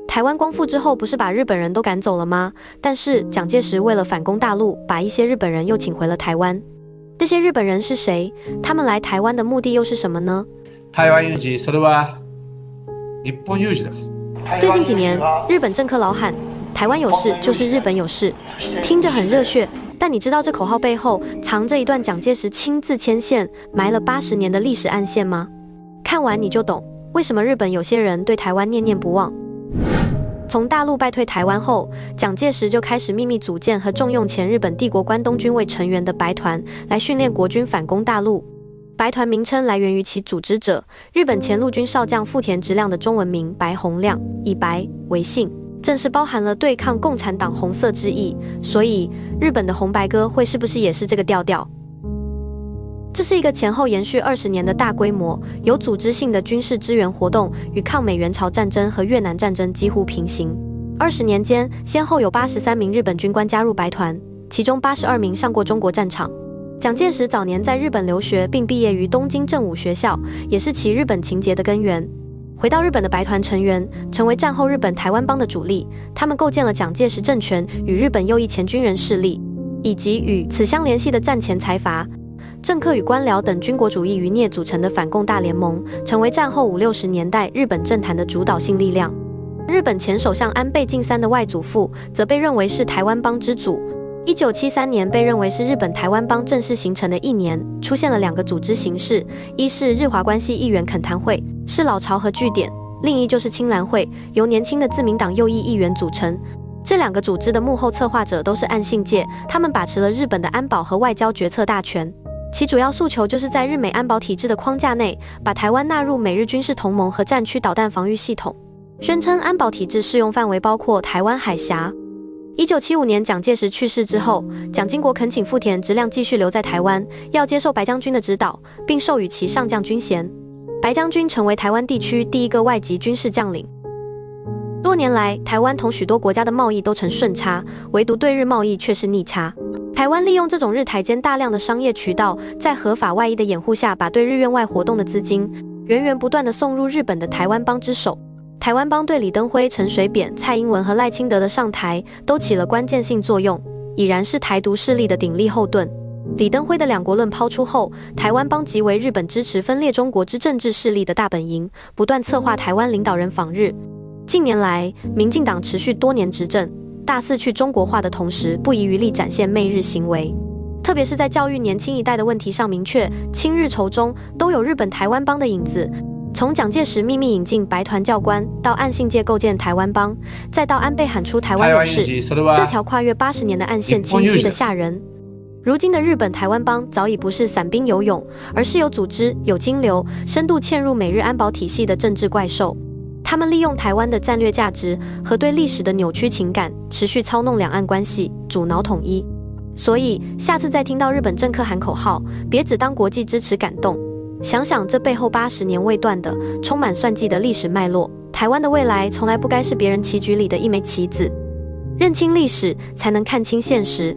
台湾光复之后，不是把日本人都赶走了吗？但是蒋介石为了反攻大陆，把一些日本人又请回了台湾。这些日本人是谁？他们来台湾的目的又是什么呢？台湾有事、それは日本有事です。最近几年，日本政客老喊“台湾有事就是日本有事”，听着很热血。但你知道这口号背后藏着一段蒋介石亲自牵线埋了80年的历史暗线吗？看完你就懂，为什么日本有些人对台湾念念不忘。从大陆败退台湾后，蒋介石就开始秘密组建和重用前日本帝国关东军为成员的白团，来训练国军反攻大陆。白团名称来源于其组织者日本前陆军少将富田直亮的中文名白洪亮，以白为姓，正是包含了对抗共产党红色之意。所以日本的红白歌会是不是也是这个调调？这是一个前后延续20年的大规模、有组织性的军事支援活动，与抗美援朝战争和越南战争几乎平行。20年间，先后有83名日本军官加入白团，其中82名上过中国战场。蒋介石早年在日本留学，并毕业于东京正武学校，也是其日本情结的根源。回到日本的白团成员，成为战后日本台湾帮的主力。他们构建了蒋介石政权与日本右翼前军人势力，以及与此相联系的战前财阀、政客与官僚等军国主义余孽组成的反共大联盟，成为战后50、60年代日本政坛的主导性力量。日本前首相安倍晋三的外祖父则被认为是台湾帮之祖。1973年被认为是日本台湾帮正式形成的一年，出现了2个组织形式，一是日华关系议员恳谈会，是老巢和据点；另一就是青蓝会，由年轻的自民党右翼议员组成。这2个组织的幕后策划者都是岸信介，他们把持了日本的安保和外交决策大权。其主要诉求就是在日美安保体制的框架内，把台湾纳入美日军事同盟和战区导弹防御系统，宣称安保体制适用范围包括台湾海峡。1975年蒋介石去世之后，蒋经国恳请富田直亮继续留在台湾，要接受白将军的指导，并授予其上将军衔。白将军成为台湾地区第一个外籍军事将领。多年来，台湾同许多国家的贸易都呈顺差，唯独对日贸易却是逆差。台湾利用这种日台间大量的商业渠道，在合法外衣的掩护下，把对日院外活动的资金源源不断地送入日本的台湾帮之手。台湾帮对李登辉、陈水扁、蔡英文和赖清德的上台都起了关键性作用，已然是台独势力的鼎力后盾。李登辉的两国论抛出后，台湾帮即为日本支持分裂中国之政治势力的大本营，不断策划台湾领导人访日。近年来，民进党持续多年执政，大肆去中国化的同时，不遗余力展现媚日行为。特别是在教育年轻一代的问题上，明确亲日仇中都有日本台湾帮的影子。从蒋介石秘密引进白团教官，到岸信介构建台湾帮，再到安倍喊出台湾有事，这条跨越80年的暗线清晰的吓人。如今的日本台湾帮早已不是散兵游勇，而是有组织、有金流、深度嵌入美日安保体系的政治怪兽。他们利用台湾的战略价值和对历史的扭曲情感，持续操弄两岸关系，阻挠统一。所以，下次再听到日本政客喊口号，别只当国际支持感动。想想这背后80年未断的、充满算计的历史脉络，台湾的未来从来不该是别人棋局里的一枚棋子。认清历史，才能看清现实。